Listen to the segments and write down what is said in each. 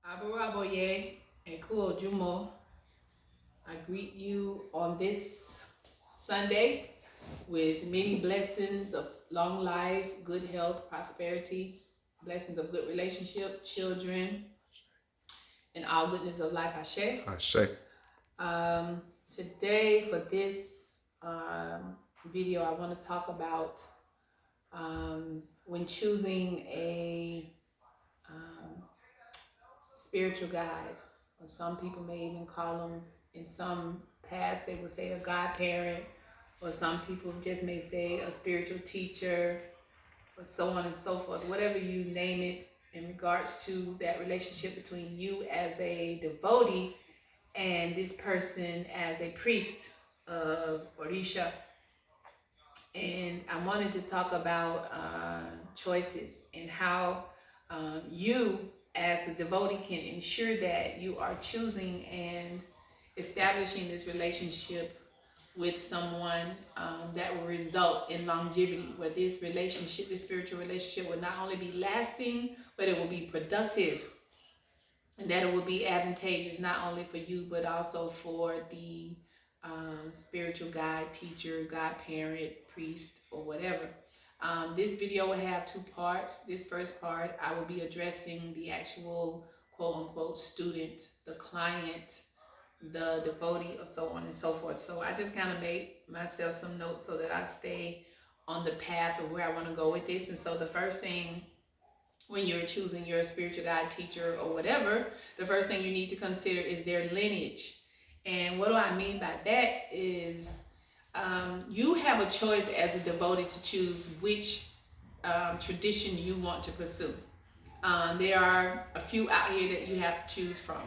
Aburaboye Ekuo Jumo. I greet you on this Sunday with many blessings of long life, good health, prosperity, blessings of good relationship, children, and all goodness of life. Ashe. Ashe. Um, Today, for this video, I want to talk about when choosing a spiritual guide, or some people may even call them, in some paths they would say a godparent, or some people just may say a spiritual teacher, or so on and so forth, whatever you name it, in regards to that relationship between you as a devotee and this person as a priest of Orisha. And I wanted to talk about choices and how you, as a devotee, can ensure that you are choosing and establishing this relationship with someone that will result in longevity, where this relationship, this spiritual relationship, will not only be lasting, but it will be productive, and that it will be advantageous not only for you, but also for the spiritual guide, teacher, godparent, priest, or whatever. This video will have two parts. This first part, I will be addressing the actual quote unquote student, the client, the devotee, or so on and so forth. So I just kind of made myself some notes so that I stay on the path of where I want to go with this. And so the first thing, when you're choosing your spiritual guide, teacher, or whatever, the first thing you need to consider is their lineage. And what do I mean by that is you have a choice as a devotee to choose which tradition you want to pursue. There are a few out here that you have to choose from.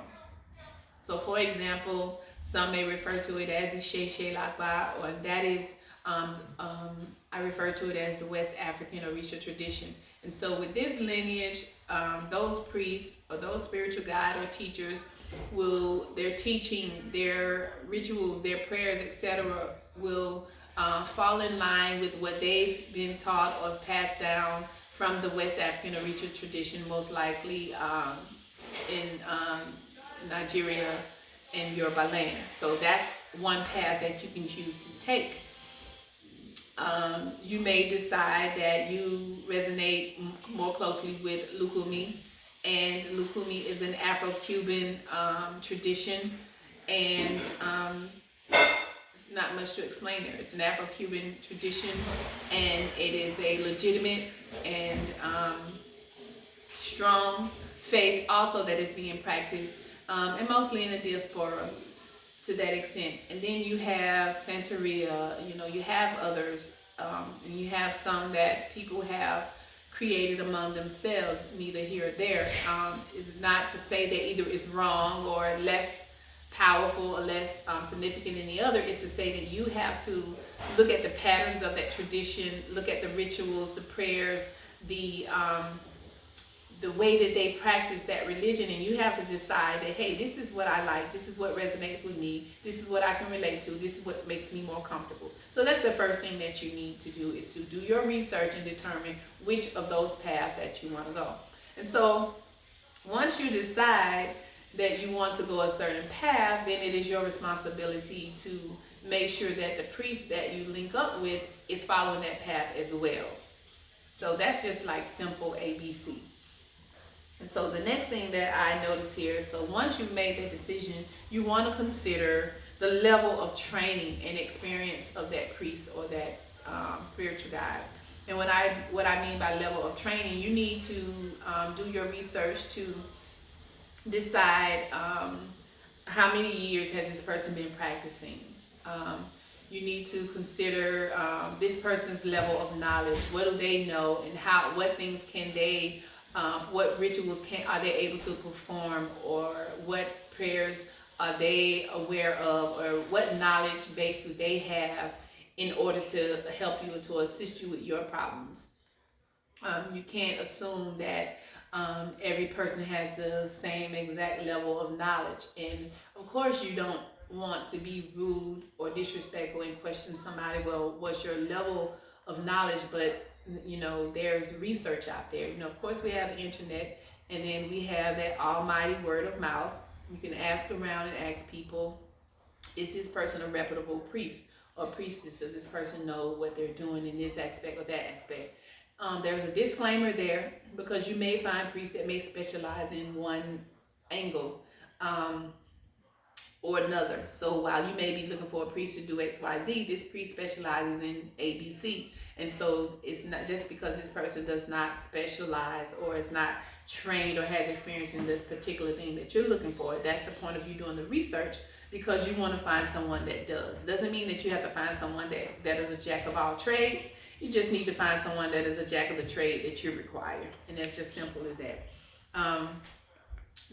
So, for example, some may refer to it as Ishe Lakba, or that is, I refer to it as the West African Orisha tradition. And so, with this lineage, those priests or those spiritual guide or teachers will, their teaching, their rituals, their prayers, etc., will fall in line with what they've been taught or passed down from the West African Orisha tradition, most likely in Nigeria and Yoruba land. So that's one path that you can choose to take. You may decide that you resonate more closely with Lukumi, and Lukumi is an Afro-Cuban tradition, and it's not much to explain there. It's an Afro-Cuban tradition, and it is a legitimate and strong faith also that is being practiced, and mostly in the diaspora to that extent. And then you have Santeria, you have others, and you have some that people have created among themselves, neither here or there. Is not to say that either is wrong or less powerful or less significant than the other. Is to say that you have to look at the patterns of that tradition, look at the rituals, the prayers, the way that they practice that religion, and you have to decide that, hey, this is what I like, this is what resonates with me, this is what I can relate to, this is what makes me more comfortable. So that's the first thing that you need to do, is to do your research and determine which of those paths that you want to go. And so once you decide that you want to go a certain path, then it is your responsibility to make sure that the priest that you link up with is following that path as well. So that's just like simple ABC. And so the next thing that I notice here, so once you've made that decision, you want to consider the level of training and experience of that priest or that spiritual guide. And what I mean by level of training, you need to do your research to decide how many years has this person been practicing. You need to consider this person's level of knowledge. What do they know, and what things can they what rituals are they able to perform, or what prayers are they aware of, or what knowledge base do they have in order to help you and to assist you with your problems. You can't assume that every person has the same exact level of knowledge, and of course you don't want to be rude or disrespectful and question somebody, well, what's your level of knowledge? But there's research out there. Of course we have the internet, And then we have that almighty word of mouth. You can ask around and ask people, is this person a reputable priest or priestess? Does this person know what they're doing in this aspect or that aspect? There's a disclaimer there because you may find priests that may specialize in one angle. Or another. So while you may be looking for a priest to do X, Y, Z, this priest specializes in A, B, C. And so it's not just because this person does not specialize or is not trained or has experience in this particular thing that you're looking for. That's the point of you doing the research, because you want to find someone that does. Doesn't mean that you have to find someone that is a jack of all trades. You just need to find someone that is a jack of the trade that you require. And that's just simple as that.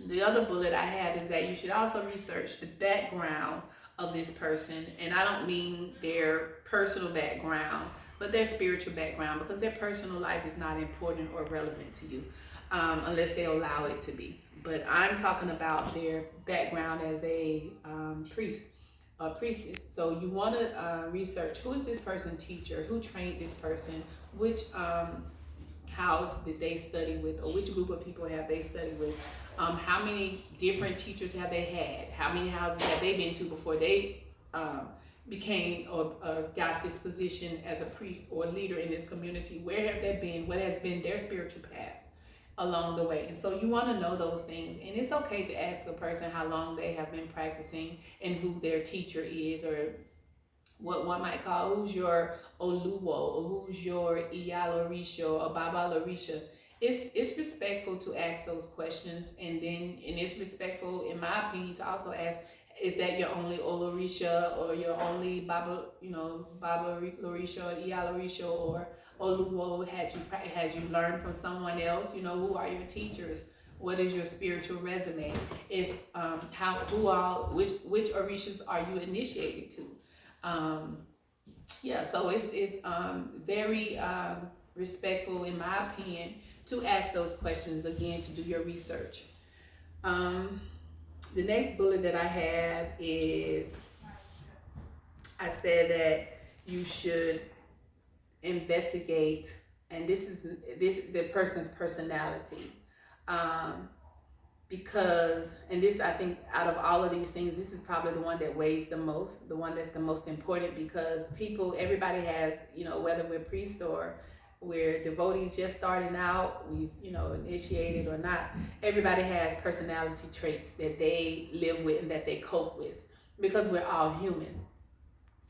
The other bullet I have is that you should also research the background of this person. And I don't mean their personal background, but their spiritual background, because their personal life is not important or relevant to you unless they allow it to be. But I'm talking about their background as a priest or priestess. So you want to research, who is this person teacher? Who trained this person? Which house did they study with, or which group of people have they studied with? How many different teachers have they had? How many houses have they been to before they became or got this position as a priest or leader in this community? Where have they been? What has been their spiritual path along the way? And so you want to know those things. And it's okay to ask a person how long they have been practicing and who their teacher is, or what one might call, who's your Oluwo, or who's your Iyalorisha or Baba Lorisha. It's respectful to ask those questions, and it's respectful, in my opinion, to also ask, is that your only Olorisha or your only Baba, Baba Lorisha or Iyalorisha or Oluwo? Had you learned from someone else? Who are your teachers? What is your spiritual resume? It's which orishas are you initiated to? So it's very respectful, in my opinion, to ask those questions again, to do your research. The next bullet that I have is, I said that you should investigate, and this is the person's personality. Because, and this, I think, out of all of these things, this is probably the one that weighs the most, the one that's the most important, because everybody has, whether we're priests or we're devotees just starting out, we've, initiated or not, everybody has personality traits that they live with and that they cope with, because we're all human.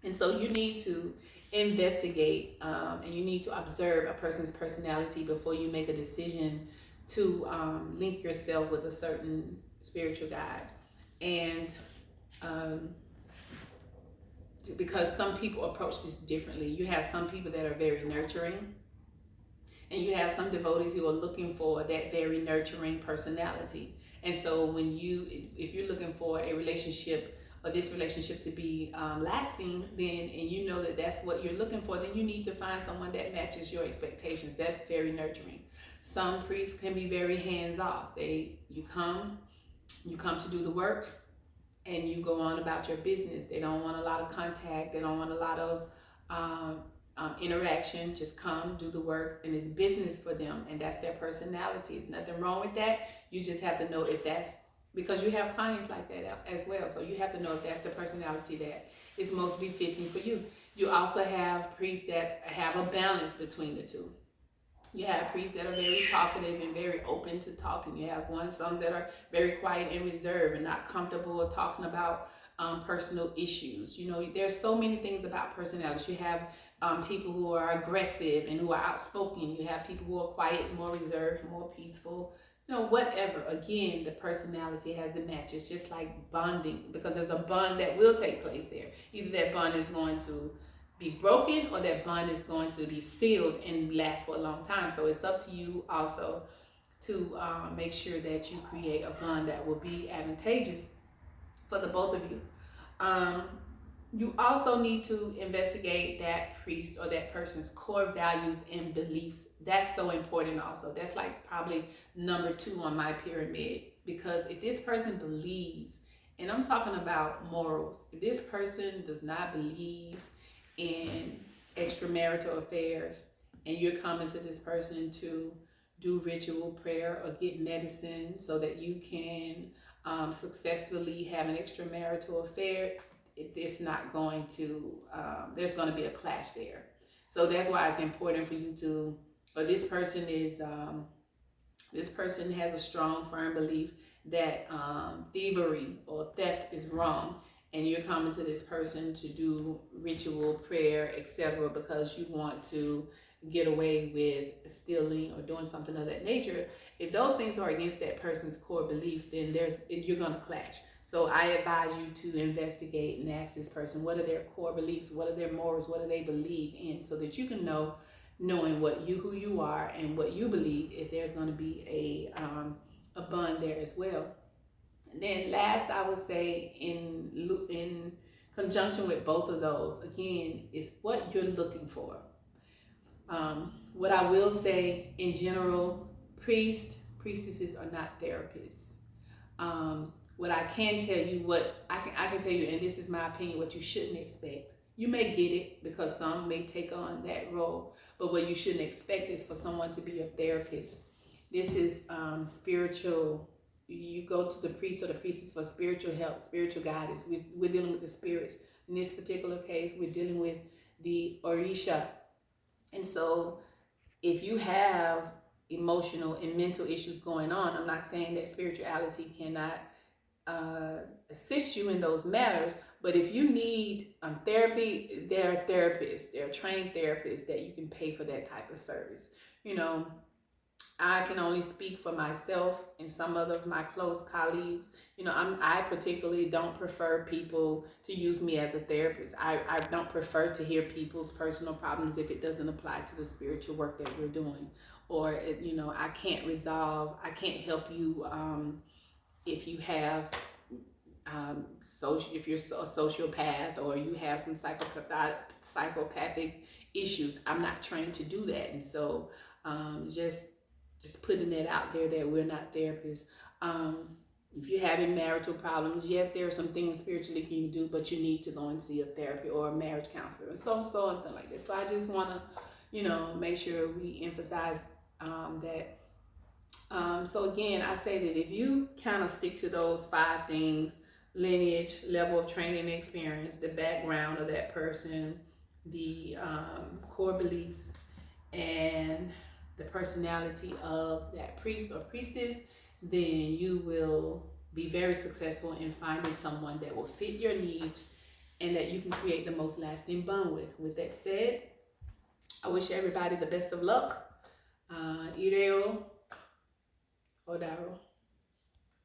And so you need to investigate and you need to observe a person's personality before you make a decision to link yourself with a certain spiritual guide. And because some people approach this differently. You have some people that are very nurturing, and you have some devotees who are looking for that very nurturing personality. And so if you're looking for a relationship, or this relationship to be lasting, and you know that that's what you're looking for, then you need to find someone that matches your expectations. That's very nurturing. Some priests can be very hands-off. You come to do the work, and you go on about your business. They don't want a lot of contact. They don't want a lot of interaction. Just come, do the work, and it's business for them, and that's their personality. There's nothing wrong with that. You just have to know if that's, because you have clients like that as well. So you have to know if that's the personality that is most befitting for you. You also have priests that have a balance between the two. You have priests that are very talkative and very open to talking. You have some that are very quiet and reserved and not comfortable talking about personal issues. There's so many things about personalities. You have people who are aggressive and who are outspoken. You have people who are quiet, more reserved, more peaceful. Whatever. Again, the personality has to match. It's just like bonding, because there's a bond that will take place there. Either that bond is going to be broken, or that bond is going to be sealed and last for a long time. So it's up to you also to make sure that you create a bond that will be advantageous for the both of you. You also need to investigate that priest or that person's core values and beliefs. That's so important also. That's like probably number 2 on my pyramid, because if this person believes, and I'm talking about morals, if this person does not believe in extramarital affairs, and you're coming to this person to do ritual prayer or get medicine so that you can successfully have an extramarital affair, it's not going to, there's going to be a clash there. So that's why it's important for you to, or this person is, this person has a strong, firm belief that thievery or theft is wrong, and you're coming to this person to do ritual prayer, etc., because you want to get away with stealing or doing something of that nature. If those things are against that person's core beliefs, then you're going to clash. So I advise you to investigate and ask this person, what are their core beliefs, what are their morals, what do they believe in, so that you can know, knowing who you are and what you believe, if there's going to be a bond there as well. And then last, I would say in conjunction with both of those, again, is what you're looking for. What I will say in general, priestesses are not therapists. What I can tell you, what I can tell you, and this is my opinion, what you shouldn't expect. You may get it because some may take on that role, but what you shouldn't expect is for someone to be a therapist. This is spiritual. You go to the priest or the priestess for spiritual help, spiritual guidance. We're dealing with the spirits. In this particular case, we're dealing with the Orisha. And so if you have emotional and mental issues going on, I'm not saying that spirituality cannot assist you in those matters, but if you need therapy, there are therapists, there are trained therapists that you can pay for that type of service. You know, I can only speak for myself and some of my close colleagues. You know, I particularly don't prefer people to use me as a therapist. I don't prefer to hear people's personal problems if it doesn't apply to the spiritual work that we're doing. Or, you know, I can't help you if you have if you're a sociopath or you have some psychopathic issues. I'm not trained to do that. And so just putting that out there that we're not therapists. If you're having marital problems, yes, there are some things spiritually you can do, but you need to go and see a therapy or a marriage counselor and so something like this. So I just want to, you know, make sure we emphasize that. So again, I say that if you kind of stick to those 5 things: lineage, level of training and experience, the background of that person, the core beliefs, and the personality of that priest or priestess, then you will be very successful in finding someone that will fit your needs and that you can create the most lasting bond with. With that said, I wish everybody the best of luck. Ireo Odaro.